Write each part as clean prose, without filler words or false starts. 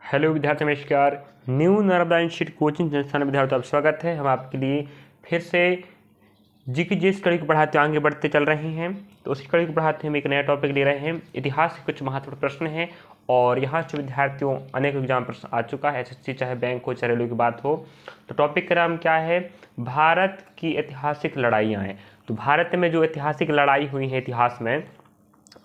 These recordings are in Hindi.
हेलो विद्यार्थी, नमस्कार। न्यू नर्मदा इंस्टीट्यूट कोचिंग संस्थान में विद्यार्थियों, आप स्वागत है। हम आपके लिए फिर से जीके जिस कड़ी को पढ़ाते आगे बढ़ते चल रहे हैं, तो उसी कड़ी को पढ़ाते हम एक नया टॉपिक ले रहे हैं। इतिहास के कुछ महत्वपूर्ण प्रश्न हैं और यहाँ से विद्यार्थियों अनेक एग्जाम प्रश्न आ चुका है, एसएससी चाहे बैंक हो चाहे रेलवे की बात हो। तो टॉपिक का नाम क्या है? भारत की ऐतिहासिक लड़ाइयाँ हैं। तो भारत में जो ऐतिहासिक लड़ाई हुई है इतिहास में,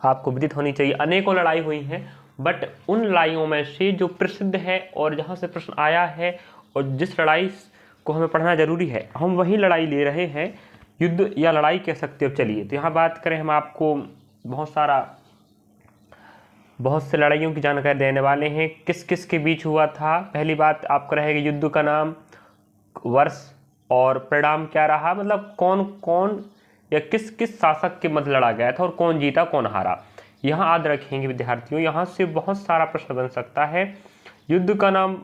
आपको विदित होनी चाहिए। अनेकों लड़ाई हुई हैं, बट उन लड़ाइयों में से जो प्रसिद्ध है और जहाँ से प्रश्न आया है और जिस लड़ाई को हमें पढ़ना जरूरी है, हम वही लड़ाई ले रहे हैं। युद्ध या लड़ाई कह सकते हो। चलिए, तो यहाँ बात करें, हम आपको बहुत से लड़ाइयों की जानकारी देने वाले हैं। किस किस के बीच हुआ था। पहली बात आपका रहेगा युद्ध का नाम, वर्ष और परिणाम क्या रहा, मतलब कौन कौन या किस किस शासक के मध्य लड़ा गया था और कौन जीता कौन हारा। यहाँ याद रखेंगे विद्यार्थियों, यहाँ से बहुत सारा प्रश्न बन सकता है। युद्ध का नाम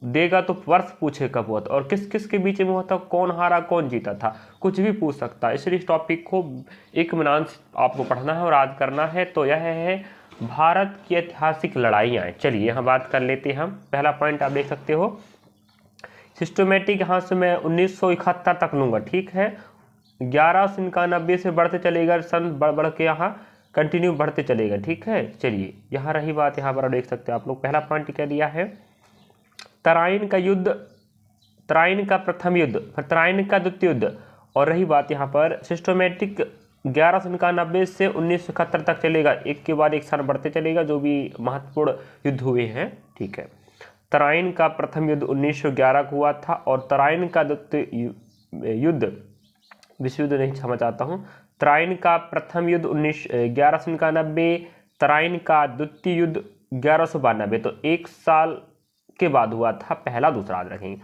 देगा तो वर्ष पूछे कब हुआ था और किस किस के बीच में हुआ था, कौन हारा कौन जीता था, कुछ भी पूछ सकता है। इसलिए इस टॉपिक को एक इत्मीनान से आपको पढ़ना है और याद करना है। तो यह है भारत की ऐतिहासिक लड़ाइयाँ। चलिए यहाँ बात कर लेते हैं हम। पहला पॉइंट आप देख सकते हो, सिस्टमेटिक। यहाँ से मैं 1971 तक लूँगा, ठीक है। 1191 से बढ़ते चलेगा, सन बढ़ के यहाँ कंटिन्यू बढ़ते चलेगा, ठीक है। चलिए, यहाँ रही बात, यहाँ पर देख सकते हो आप लोग। पहला पॉइंट क्या दिया है? तराइन का युद्ध, तराइन का प्रथम युद्ध, फिर तराइन का द्वितीय युद्ध। और रही बात यहाँ पर सिस्टमेटिक 1191 से 1971 तक चलेगा, एक के बाद एक सन बढ़ते चलेगा, जो भी महत्वपूर्ण युद्ध हुए हैं, ठीक है। तराइन का प्रथम युद्ध 1911 को हुआ था और तराइन का द्वितीय युद्ध, विश्व युद्ध नहीं क्षमा चाहता हूँ, तराइन का प्रथम युद्ध 1191, तराइन का द्वितीय युद्ध 1192। तो एक साल के बाद हुआ था पहला, दूसरा याद रखेंगे।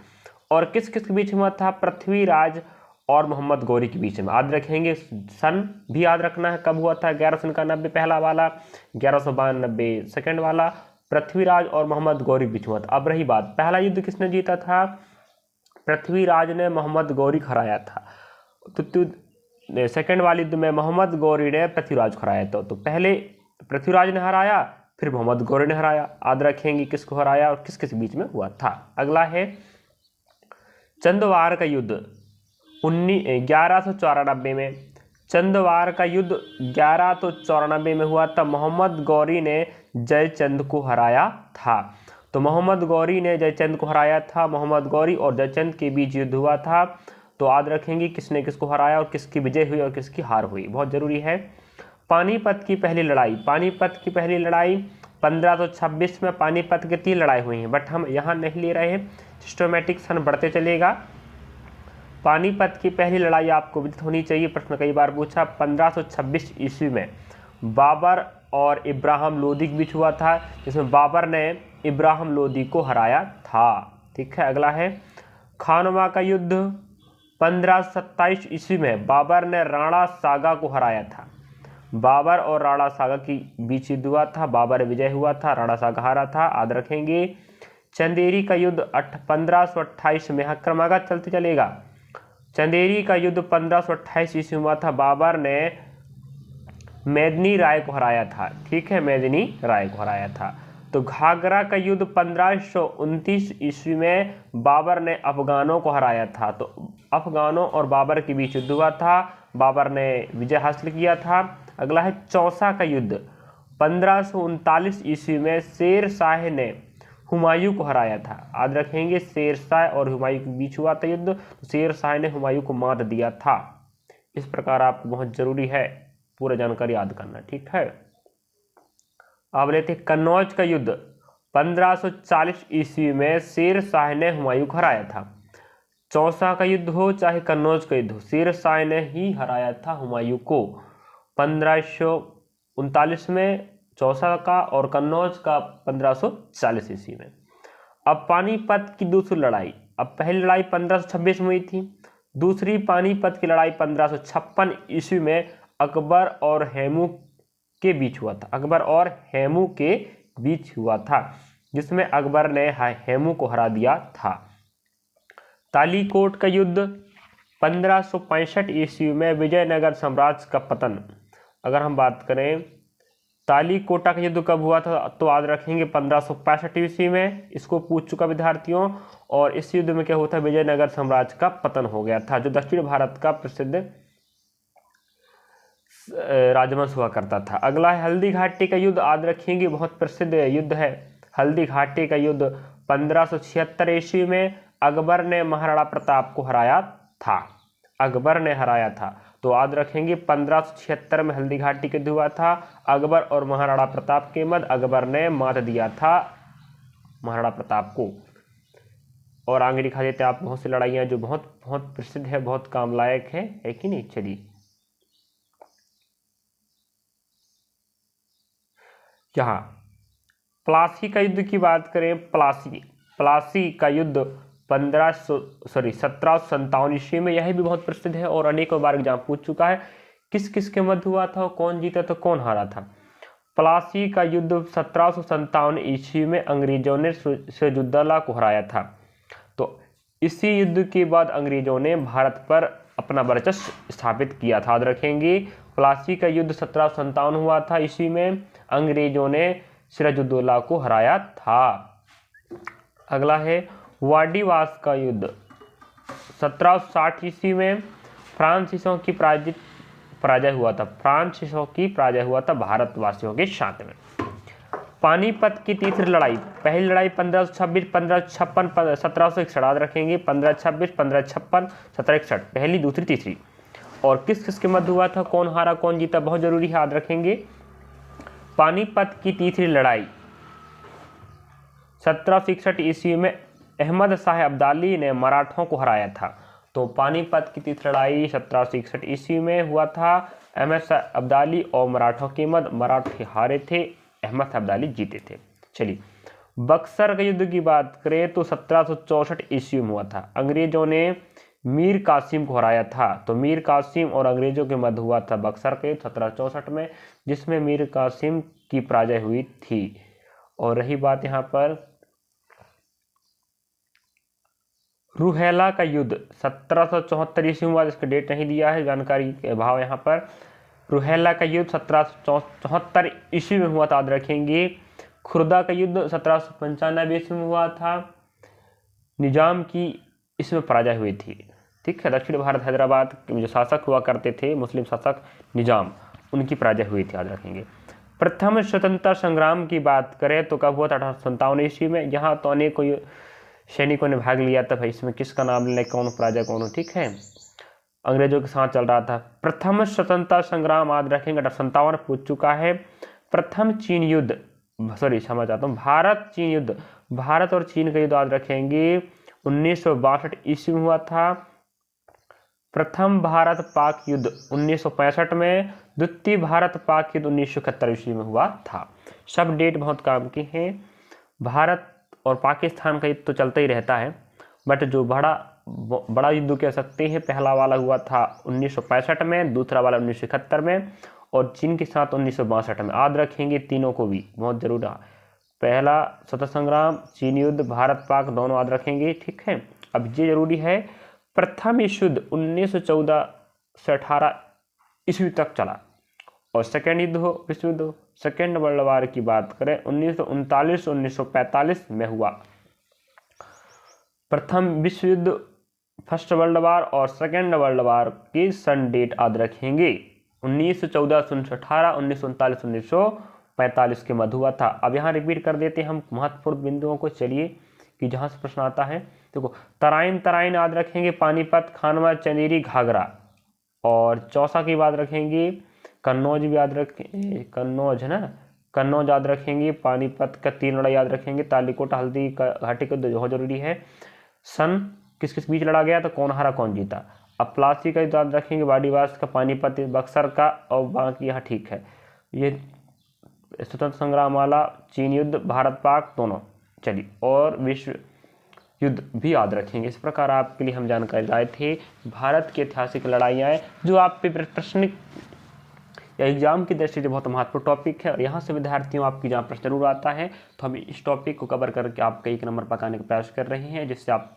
और किस किस के बीच में हुआ था? पृथ्वीराज और मोहम्मद गौरी के बीच में, याद रखेंगे। सन भी याद रखना है कब हुआ था। 1191 पहला वाला, 1192 सेकंड वाला। पृथ्वीराज और मोहम्मद गौरी के बीच में हुआ था। अब रही बात, पहला युद्ध किसने जीता था? पृथ्वीराज ने मोहम्मद गौरी को हराया था। तो सेकंड वाले युद्ध में मोहम्मद गौरी ने पृथ्वीराज को हराया था। तो पहले पृथ्वीराज ने हराया, फिर मोहम्मद गौरी ने हराया। याद रखेंगे किसको हराया और किस किस बीच में हुआ था। अगला है चंदवार का युद्ध 1194 में। चंदवार का युद्ध 1194 में हुआ था। मोहम्मद गौरी ने जयचंद को हराया था। तो मोहम्मद गौरी ने जयचंद को हराया था। मोहम्मद गौरी और जयचंद के बीच युद्ध हुआ था। तो याद रखेंगे किसने किसको हराया और किसकी विजय हुई और किसकी हार हुई, बहुत जरूरी है। पानीपत की पहली लड़ाई, पानीपत की पहली लड़ाई 1526 में पानीपत की 3 लड़ाई हुई हैं, बट हम यहाँ नहीं ले रहे हैं, सिस्टमेटिक सन बढ़ते चलेगा। पानीपत की पहली लड़ाई आपको विदित होनी चाहिए, प्रश्न कई बार पूछा। 1526 ईस्वी में बाबर और इब्राहिम लोदी के बीच हुआ था, जिसमें बाबर ने इब्राहिम लोदी को हराया था, ठीक है। अगला है खानवा का युद्ध 1527 ईस्वी में बाबर ने राणा सागा को हराया था। बाबर और राणा सागा की बीच युद्ध हुआ था। बाबर विजय हुआ था, राणा सागा हारा था, याद रखेंगे। चंदेरी का युद्ध 1528 में, क्रमागत चलते चलेगा। चंदेरी का युद्ध 1528 ईस्वी में हुआ था। बाबर ने मेदिनी राय को हराया था, ठीक है, मेदिनी राय को हराया था। तो घाघरा का युद्ध 1529 ईस्वी में बाबर ने अफगानों को हराया था। तो अफगानों और बाबर के बीच युद्ध हुआ था, बाबर ने विजय हासिल किया था। अगला है चौसा का युद्ध 1539 ईस्वी में शेर शाह ने हुमायूं को हराया था। याद रखेंगे शेर शाह और हुमायूं के बीच हुआ था युद्ध, तो शेर शाह ने हुमायूं को मात दिया था। इस प्रकार आपको बहुत जरूरी है पूरा जानकारी याद करना, ठीक है। अब लेते हैं कन्नौज का युद्ध 1540 ईस्वी में शेर शाह ने हुमायूं को हराया था। चौसा का युद्ध हो चाहे कन्नौज का युद्ध हो, शेर शाह ने ही हराया था हुमायूं को 1539 में चौसा का, और कन्नौज का 1540 ईस्वी में। अब पानीपत की दूसरी लड़ाई, अब पहली लड़ाई 1526 में हुई थी, दूसरी पानीपत की लड़ाई 1556 ईस्वी में अकबर और हेमू के बीच हुआ था। अकबर और हेमू के बीच हुआ था, जिसमें अकबर ने हेमू को हरा दिया था। तालीकोट का युद्ध 1565 ईस्वी में विजयनगर साम्राज्य का पतन। अगर हम बात करें तालीकोटा का युद्ध कब हुआ था? तो याद रखेंगे 1565 ईस्वी में, इसको पूछ चुका विद्यार्थियों। और इस युद्ध में क्या हुआ था? विजयनगर साम्राज्य का पतन हो गया था, जो दक्षिण भारत का प्रसिद्ध राजवंश हुआ करता था। अगला है हल्दी घाटी का युद्ध, याद रखेंगे बहुत प्रसिद्ध युद्ध है हल्दी घाटी का युद्ध। 1576 ईस्वी में अकबर ने महाराणा प्रताप को हराया था। अकबर ने हराया था, तो याद रखेंगे 1576 में हल्दी घाटी का युद्ध हुआ था। अकबर और महाराणा प्रताप के मध्य अकबर ने मात दिया था महाराणा प्रताप को। और आगे दिखा देते हैं आप बहुत सी लड़ाइयाँ जो बहुत बहुत प्रसिद्ध है, बहुत काम लायक है कि नहीं। चलिए यहाँ प्लासी का युद्ध की बात करें, प्लासी का युद्ध 1757 ईस्वी में, यह भी बहुत प्रसिद्ध है और अनेकों बार एग्जाम पूछ चुका है। किस किस के मध्य हुआ था, कौन जीता था, कौन हारा था? प्लासी का युद्ध 1757 ईस्वी में अंग्रेजों ने सिराजुद्दौला को हराया था। तो इसी युद्ध के बाद अंग्रेजों ने भारत पर अपना वर्चस्व स्थापित किया था। याद रखेंगे प्लासी का युद्ध 1757 हुआ था ईस्वी में, अंग्रेजों ने सिराजुद्दौला को हराया था। अगला है वाडीवास का युद्ध 1760 ईस्वी में, फ्रांसीसियों की पराजय हुआ था। फ्रांसीसियों की पराजय हुआ था भारतवासियों के साथ में। पानीपत की तीसरी लड़ाई, पहली लड़ाई 1526, 1556, 1761, याद रखेंगे 1526, 1556, 1761, पहली, दूसरी, तीसरी। और किस किस के मध्य हुआ था, कौन हारा कौन जीता, बहुत जरूरी है याद रखेंगे। पानीपत की तीसरी लड़ाई 1761 ईस्वी में अहमद शाह अब्दाली ने मराठों को हराया था। तो पानीपत की तीसरी लड़ाई 1761 ईस्वी में हुआ था, अहमद शाह अब्दाली और मराठों के मध्य मराठे हारे थे, अहमद शाह अब्दाली जीते थे। चलिए बक्सर के युद्ध की बात करें तो 1764 ईस्वी में हुआ था, अंग्रेजों ने मीर कासिम को हराया था। तो मीर कासिम और अंग्रेजों के मध्य हुआ था बक्सर के 1764 में, जिसमें मीर कासिम की पराजय हुई थी। और रही बात यहाँ पर रूहेला का युद्ध 1774 ईस्वी में हुआ, इसका डेट नहीं दिया है, जानकारी के अभाव यहाँ पर। रूहेला का युद्ध 1774 ईस्वी में हुआ था, याद रखेंगे। खुर्दा का युद्ध 1795 ईस्वी में हुआ था, निजाम की इसमें पराजय हुई थी। ठीक है, दक्षिण भारत हैदराबाद के जो शासक हुआ करते थे मुस्लिम शासक निजाम, उनकी पराजय हुई थी, याद रखेंगे। प्रथम स्वतंत्रता संग्राम की बात करें तो कब हुआ था? 1857 ईस्वी में। यहाँ तो अनेक सैनिकों ने भाग लिया था, भाई इसमें किसका नाम ले, कौन पराजय कौन हो, ठीक है, अंग्रेजों के साथ चल रहा था। प्रथम स्वतंत्रता संग्राम याद रखेंगे 1857 पूछ चुका है। प्रथम चीन युद्ध, सॉरी क्षमा चाहता हूँ, भारत चीन युद्ध, भारत और चीन का युद्ध याद रखेंगे 1962 ईस्वी में हुआ था। प्रथम भारत पाक युद्ध 1965 में, द्वितीय भारत पाक युद्ध 1971 ईस्वी में हुआ था। सब डेट बहुत काम की हैं। भारत और पाकिस्तान का युद्ध तो चलता ही रहता है, बट जो बड़ा युद्ध कह सकते हैं, पहला वाला हुआ था 1965 में, दूसरा वाला 1971 में, और चीन के साथ 1962 में। याद रखेंगे तीनों को भी, बहुत जरूरी है। पहला स्वतंत्रता संग्राम, चीन युद्ध, भारत पाक, दोनों याद रखेंगे, ठीक है। अब ये जरूरी है, प्रथम विश्व युद्ध 1914 से 18 ईस्वी तक चला, और सेकेंड युद्ध हो, विश्व युद्ध, सेकेंड वर्ल्ड वार की बात करें 1939 1945 में हुआ। प्रथम विश्व युद्ध, फर्स्ट वर्ल्ड वार और सेकेंड वर्ल्ड वार की सन डेट याद रखेंगे 1914 से 1918, 1939 1945 के मध्य हुआ था। अब यहाँ रिपीट कर देते हैं हम महत्वपूर्ण बिंदुओं को, चलिए कि जहाँ से प्रश्न आता है। देखो तराइन याद रखेंगे, पानीपत, खानवा, चंदेरी, घाघरा, और चौसा की बात रखेंगे, कन्नौज भी याद रखेंगे, कन्नौज है ना, कन्नौज याद रखेंगे, पानीपत का 3 लड़ाई याद रखेंगे, तालीकोट हल्दी का घाटी का बहुत जरूरी है। सन किस किस बीच लड़ा गया, तो कौन हारा कौन जीता। अब प्लासी का याद रखेंगे, वाडीवास का, पानीपत, बक्सर का, और बाकी यहाँ ठीक है। ये स्वतंत्र संग्राम वाला, चीन युद्ध, भारत पाक दोनों। चलिए और विश्व युद्ध भी याद रखेंगे। इस प्रकार आपके लिए हम जानकारी लाए थे भारत की ऐतिहासिक लड़ाइयाँ, जो आप पे प्रश्न या एग्जाम की दृष्टि से बहुत महत्वपूर्ण टॉपिक है, और यहाँ से विद्यार्थियों आपकी जहाँ प्रश्न जरूर आता है, तो हम इस टॉपिक को कवर करके आपका 1 नंबर पकाने का प्रयास कर रहे हैं, जिससे आप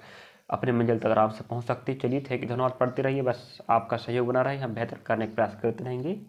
अपने मंजिल तक आराम से पहुँच सकते हैं। चलिए, थे कि धन्यवाद, पढ़ते रहिए, बस आपका सहयोग बना रहे, हम बेहतर करने का प्रयास करते रहेंगे।